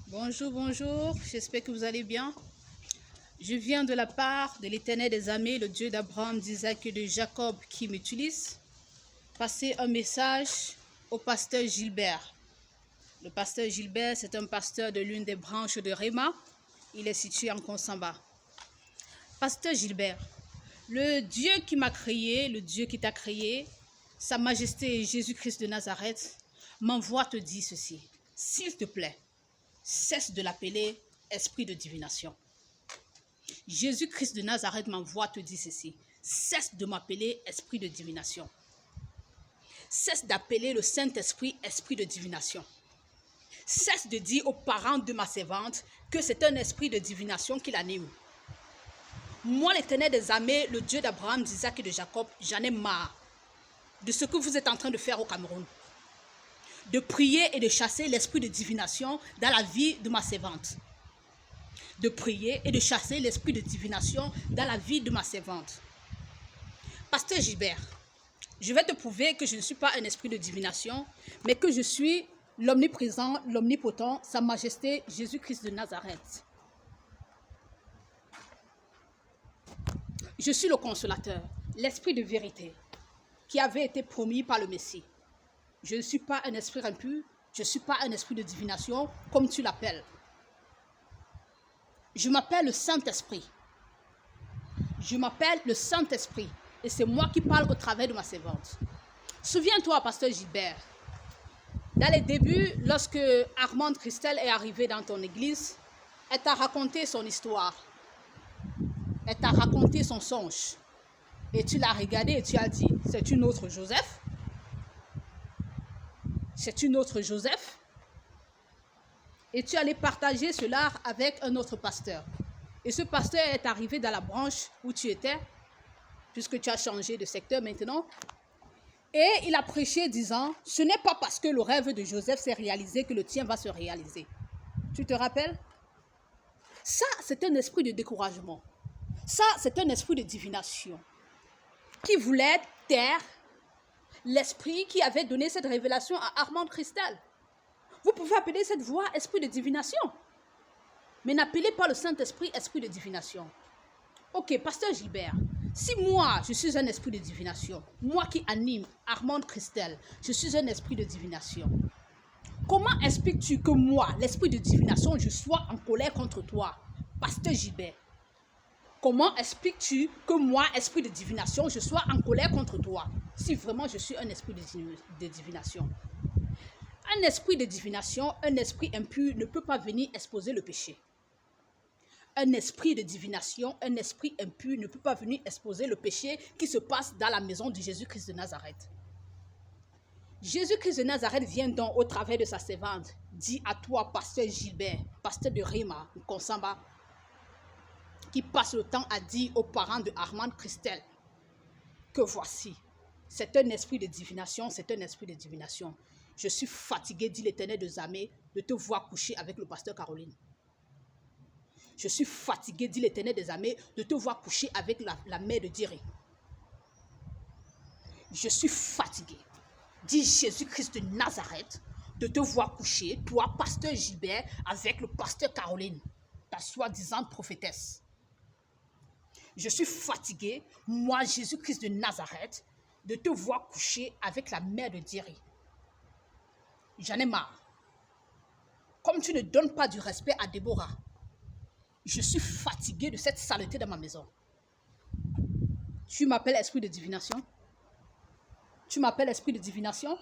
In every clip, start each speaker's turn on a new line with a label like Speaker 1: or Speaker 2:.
Speaker 1: Bonjour, bonjour, j'espère que vous allez bien. Je viens de la part de l'Éternel des armées, le Dieu d'Abraham, d'Isaac et de Jacob qui m'utilise. Passer un message au pasteur Gilbert. Le pasteur Gilbert, c'est un pasteur de l'une des branches de Réma. Il est situé en Konsamba. Pasteur Gilbert, le Dieu qui m'a créé, le Dieu qui t'a créé, Sa Majesté Jésus-Christ de Nazareth, m'envoie te dire ceci. S'il te plaît, cesse de l'appeler esprit de divination. Jésus-Christ de Nazareth m'envoie te dire ceci. Cesse de m'appeler esprit de divination. Cesse d'appeler le Saint-Esprit esprit de divination. Cesse de dire aux parents de ma servante que c'est un esprit de divination qui l'anime. Moi, l'Éternel des armées, le Dieu d'Abraham, d'Isaac et de Jacob, j'en ai marre de ce que vous êtes en train de faire au Cameroun. De prier et de chasser l'esprit de divination dans la vie de ma servante. De prier et de chasser l'esprit de divination dans la vie de ma servante. Pasteur Gilbert, je vais te prouver que je ne suis pas un esprit de divination, mais que je suis l'omniprésent, l'omnipotent, Sa Majesté Jésus-Christ de Nazareth. Je suis le consolateur, l'esprit de vérité, qui avait été promis par le Messie. Je ne suis pas un esprit impur, je ne suis pas un esprit de divination, comme tu l'appelles. Je m'appelle le Saint-Esprit. Je m'appelle le Saint-Esprit. Et c'est moi qui parle au travers de ma servante. Souviens-toi, pasteur Gilbert, dans les débuts, lorsque Armande Christelle est arrivée dans ton église, elle t'a raconté son histoire. Elle t'a raconté son songe. Et tu l'as regardé et tu as dit, c'est une autre Joseph. C'est une autre Joseph. Et tu allais partager cela avec un autre pasteur. Et ce pasteur est arrivé dans la branche où tu étais, puisque tu as changé de secteur maintenant. Et il a prêché disant, ce n'est pas parce que le rêve de Joseph s'est réalisé que le tien va se réaliser. Tu te rappelles? Ça, c'est un esprit de découragement. Ça, c'est un esprit de divination qui voulait taire l'esprit qui avait donné cette révélation à Armande Christelle. Vous pouvez appeler cette voix esprit de divination. Mais n'appelez pas le Saint-Esprit esprit de divination. Ok, pasteur Gilbert, si moi je suis un esprit de divination, moi qui anime Armande Christelle, je suis un esprit de divination, comment expliques-tu que moi, l'esprit de divination, je sois en colère contre toi, pasteur Gilbert? Comment expliques-tu que moi, esprit de divination, je sois en colère contre toi, si vraiment je suis un esprit de divination? Un esprit de divination, un esprit impur ne peut pas venir exposer le péché. Un esprit de divination, un esprit impur ne peut pas venir exposer le péché qui se passe dans la maison de Jésus-Christ de Nazareth. Jésus-Christ de Nazareth vient donc au travers de sa servante, dit à toi, pasteur Gilbert, pasteur de Réma, Konsamba, qui passe le temps à dire aux parents de Armande Christelle que voici, c'est un esprit de divination, c'est un esprit de divination. Je suis fatigué, dit l'Éternel des armées, de te voir coucher avec le pasteur Caroline. Je suis fatigué, dit l'Éternel des armées, de te voir coucher avec la mère de Diri. Je suis fatigué, dit Jésus-Christ de Nazareth, de te voir coucher, toi, pasteur Gilbert, avec le pasteur Caroline, ta soi-disant prophétesse. Je suis fatigué, moi, Jésus-Christ de Nazareth, de te voir coucher avec la mère de Diri. J'en ai marre. Comme tu ne donnes pas du respect à Déborah, je suis fatigué de cette saleté dans ma maison. Tu m'appelles esprit de divination? Tu m'appelles esprit de divination?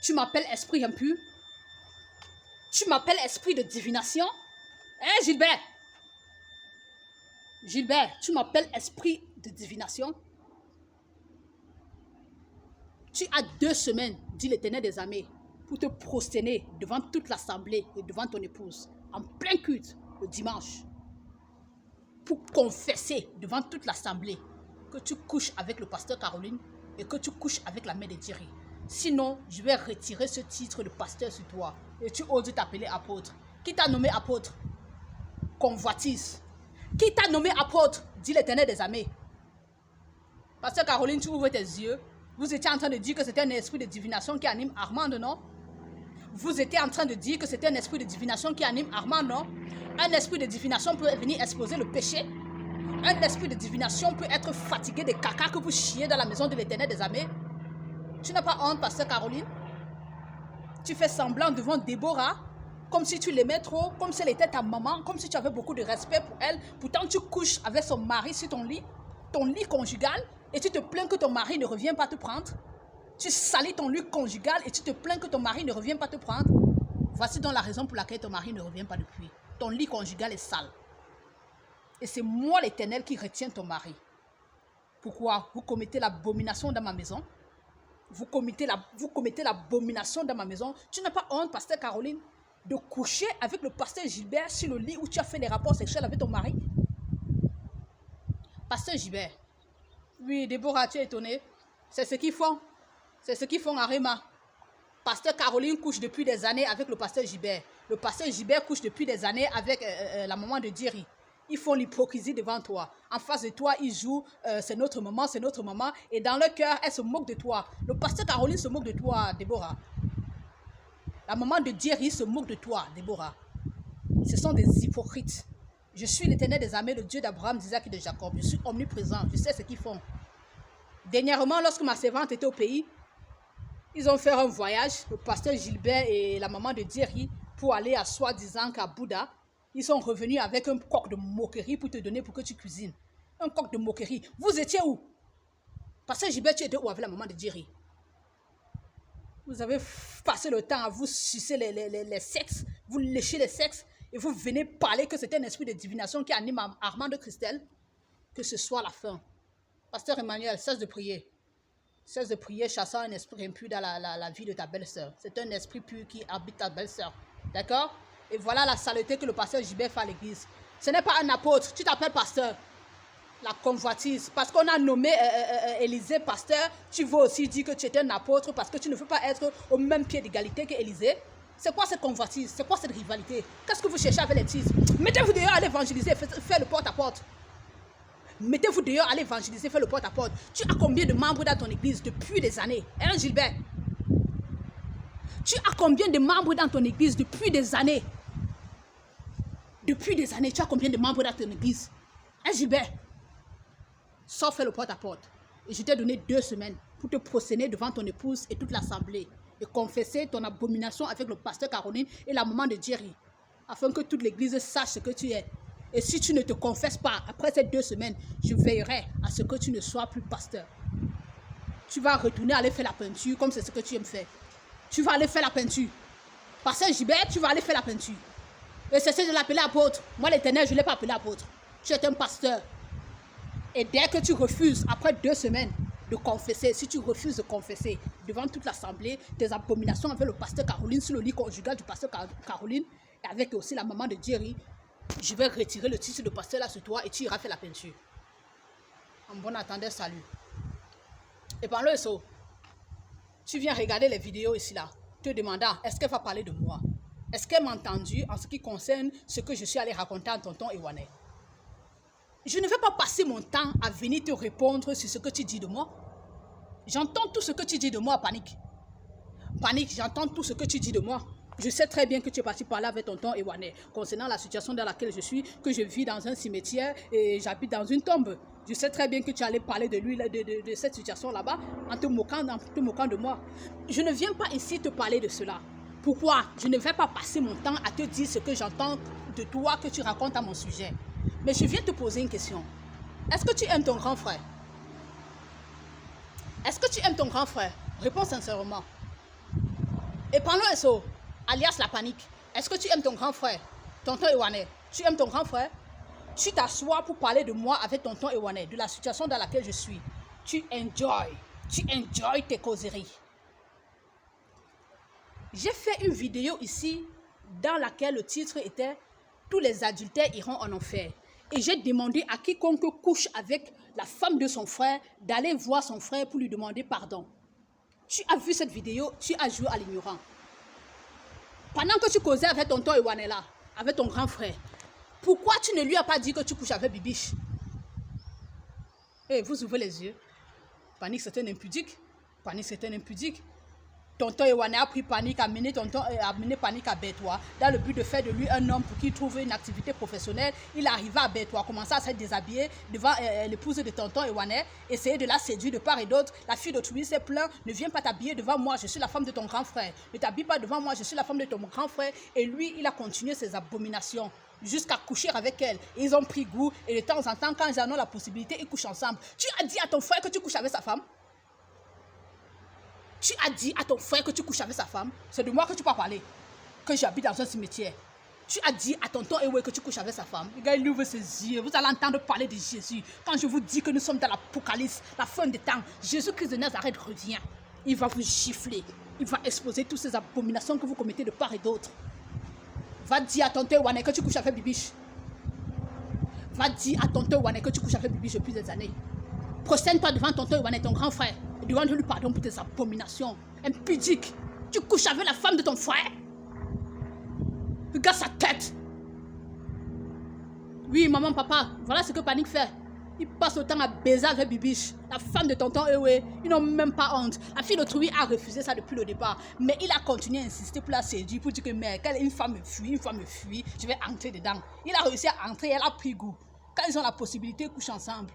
Speaker 1: Tu m'appelles esprit impur? Tu m'appelles esprit de divination? Hein, Gilbert? Gilbert, tu m'appelles esprit de divination? Tu as 2 semaines, dit l'Éternel des armées, pour te prosterner devant toute l'assemblée et devant ton épouse, en plein culte, le dimanche, pour confesser devant toute l'assemblée que tu couches avec le pasteur Caroline et que tu couches avec la mère de Thierry. Sinon, je vais retirer ce titre de pasteur sur toi et tu oses t'appeler apôtre. Qui t'a nommé apôtre? Convoitise. Qui t'a nommé apôtre? Dit l'Éternel des armées. Pasteur Caroline, tu ouvres tes yeux. Vous étiez en train de dire que c'était un esprit de divination qui anime Armande, non? vous étiez en train de dire que c'était un esprit de divination qui anime Armand, non? Un esprit de divination peut venir exposer le péché. Un esprit de divination peut être fatigué des caca que vous chiez dans la maison de l'Éternel des armées. Tu n'as pas honte, pasteur Caroline? Tu fais semblant devant Déborah, comme si tu l'aimais trop, comme si elle était ta maman, comme si tu avais beaucoup de respect pour elle. Pourtant, tu couches avec son mari sur ton lit conjugal, et tu te plains que ton mari ne revient pas te prendre. Tu salis ton lit conjugal et tu te plains que ton mari ne revient pas te prendre. Voici donc la raison pour laquelle ton mari ne revient pas depuis. Ton lit conjugal est sale. Et c'est moi l'Éternel qui retiens ton mari. Pourquoi? Vous commettez l'abomination dans ma maison. Vous commettez l'abomination dans ma maison. Tu n'as pas honte, pasteur Caroline, de coucher avec le pasteur Gilbert sur le lit où tu as fait les rapports sexuels avec ton mari? Pasteur Gilbert. Oui, Déborah, tu es étonnée. C'est ce qu'ils font. C'est ce qu'ils font à Réma. Pasteur Caroline couche depuis des années avec le pasteur Gilbert. Le pasteur Gilbert couche depuis des années avec la maman de Jerry. Ils font l'hypocrisie devant toi. En face de toi, ils jouent c'est notre maman, c'est notre maman. Et dans leur cœur, elle se moque de toi. Le pasteur Caroline se moque de toi, Déborah. La maman de Jerry se moque de toi, Déborah. Ce sont des hypocrites. Je suis l'Éternel des armées, le Dieu d'Abraham, d'Isaac et de Jacob. Je suis omniprésent. Je sais ce qu'ils font. Dernièrement, lorsque ma servante était au pays, ils ont fait un voyage, le pasteur Gilbert et la maman de Jerry, pour aller à soi-disant qu'à Bouddha. Ils sont revenus avec un coq de moquerie pour te donner pour que tu cuisines. Un coq de moquerie. Vous étiez où? Pasteur Gilbert, tu étais où avec la maman de Jerry? Vous avez passé le temps à vous sucer les sexes, vous léchez les sexes, et vous venez parler que c'était un esprit de divination qui anime Armand de Christelle. Que ce soit la fin. Pasteur Emmanuel, cesse de prier. Cesse de prier, chassant un esprit impur dans la vie de ta belle-sœur. C'est un esprit pur qui habite ta belle-sœur. D'accord? Et voilà la saleté que le pasteur Gilbert fait à l'église. Ce n'est pas un apôtre, tu t'appelles pasteur. La convoitise. Parce qu'on a nommé Élisée pasteur, tu veux aussi dire que tu es un apôtre parce que tu ne veux pas être au même pied d'égalité qu'Élisée. C'est quoi cette convoitise? C'est quoi cette rivalité? Qu'est-ce que vous cherchez avec les titres? Mettez-vous dehors, allez évangéliser, faites le porte-à-porte. Mettez-vous dehors, allez évangéliser, faites le porte-à-porte. Tu as combien de membres dans ton église depuis des années? Hein, Gilbert? Tu as combien de membres dans ton église depuis des années? Depuis des années, tu as combien de membres dans ton église? Hein, Gilbert? Sors faire le porte-à-porte. Et je t'ai donné 2 semaines pour te prosterner devant ton épouse et toute l'assemblée et confesser ton abomination avec le pasteur Caroline et la maman de Jerry, afin que toute l'église sache ce que tu es. Et si tu ne te confesses pas, après ces 2 semaines, je veillerai à ce que tu ne sois plus pasteur. Tu vas retourner aller faire la peinture comme c'est ce que tu aimes faire. Tu vas aller faire la peinture. Pasteur Gilbert, tu vas aller faire la peinture. Et cessez de l'appeler apôtre. Moi, l'Éternel, je ne l'ai pas appelé apôtre. Tu es un pasteur. Et dès que tu refuses, après 2 semaines, de confesser, si tu refuses de confesser devant toute l'assemblée, tes abominations avec le pasteur Caroline, sur le lit conjugal du pasteur Caroline, et avec aussi la maman de Jerry, je vais retirer le titre de pasteur là sur toi et tu iras faire la peinture. En bon attendant, salut. Et par le saut, tu viens regarder les vidéos ici là, te demandant, est-ce qu'elle va parler de moi? Est-ce qu'elle m'a entendu en ce qui concerne ce que je suis allé raconter à tonton Ewanet? Je ne vais pas passer mon temps à venir te répondre sur ce que tu dis de moi. J'entends tout ce que tu dis de moi, Panique. Panique, j'entends tout ce que tu dis de moi. Je sais très bien que tu es parti parler avec tonton Ewanet concernant la situation dans laquelle je suis, que je vis dans un cimetière et j'habite dans une tombe. Je sais très bien que tu allais parler de lui, de cette situation là-bas, en te moquant de moi. Je ne viens pas ici te parler de cela. Pourquoi? Je ne vais pas passer mon temps à te dire ce que j'entends de toi que tu racontes à mon sujet. Mais je viens te poser une question. Est-ce que tu aimes ton grand frère? Est-ce que tu aimes ton grand frère? Réponds sincèrement. Et parlons à ça, alias la panique. Est-ce que tu aimes ton grand frère? Tonton Ewanet, tu aimes ton grand frère? Tu t'assois pour parler de moi avec tonton Ewanet, de la situation dans laquelle je suis. Tu enjoy tes causeries. J'ai fait une vidéo ici dans laquelle le titre était « Tous les adultères iront en enfer ». Et j'ai demandé à quiconque couche avec la femme de son frère d'aller voir son frère pour lui demander pardon. Tu as vu cette vidéo, tu as joué à l'ignorant. Pendant que tu causais avec tonton Ewanet là, avec ton grand frère, pourquoi tu ne lui as pas dit que tu couches avec Bibiche? Eh, vous ouvrez les yeux. Panique, c'est un impudique. Panique, c'est un impudique. tonton Ewane a pris panique, a mené panique à Bertois, dans le but de faire de lui un homme pour qu'il trouve une activité professionnelle. Il arriva à Bertois, commença à se déshabiller devant l'épouse de tonton Ewane, essayer de la séduire de part et d'autre. La fille d'autrui s'est plaint, ne viens pas t'habiller devant moi, je suis la femme de ton grand frère. Ne t'habille pas devant moi, je suis la femme de ton grand frère. Et lui, il a continué ses abominations jusqu'à coucher avec elle. Et ils ont pris goût et de temps en temps, quand ils en ont la possibilité, ils couchent ensemble. Tu as dit à ton frère que tu couches avec sa femme? Tu as dit à ton frère que tu couches avec sa femme? C'est de moi que tu peux parler, que j'habite dans un cimetière. Tu as dit à tonton Ewe que tu couches avec sa femme. Le gars, il ouvre ses yeux. Vous allez entendre parler de Jésus. Quand je vous dis que nous sommes dans l'Apocalypse, la fin des temps, Jésus-Christ de Nazareth revient. Il va vous gifler. Il va exposer toutes ces abominations que vous commettez de part et d'autre. Va dire à tonton Ewane que tu couches avec Bibiche. Va dire à tonton Ewane que tu couches avec Bibiche depuis des années. Prosterne-toi devant tonton Ewane, ton grand frère, et demande-lui pardon pour tes abominations. Impudique. Tu couches avec la femme de ton frère. Regarde sa tête. Oui, maman, papa, voilà ce que Panique fait. Il passe le temps à baiser avec Bibiche, la femme de tonton Ewe. Ils n'ont même pas honte. La fille d'autrui a refusé ça depuis le départ. Mais il a continué à insister pour la séduire, pour dire que mec, une femme me fuit, je vais entrer dedans. Il a réussi à entrer, elle a pris goût. Quand ils ont la possibilité, ils couchent ensemble.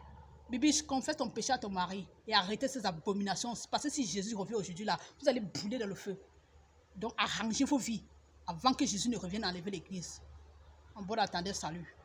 Speaker 1: Bibiche, confesse ton péché à ton mari et arrêtez ces abominations. Parce que si Jésus revient aujourd'hui là, vous allez brûler dans le feu. Donc arrangez vos vies avant que Jésus ne revienne enlever l'église. En bon attendant, salut.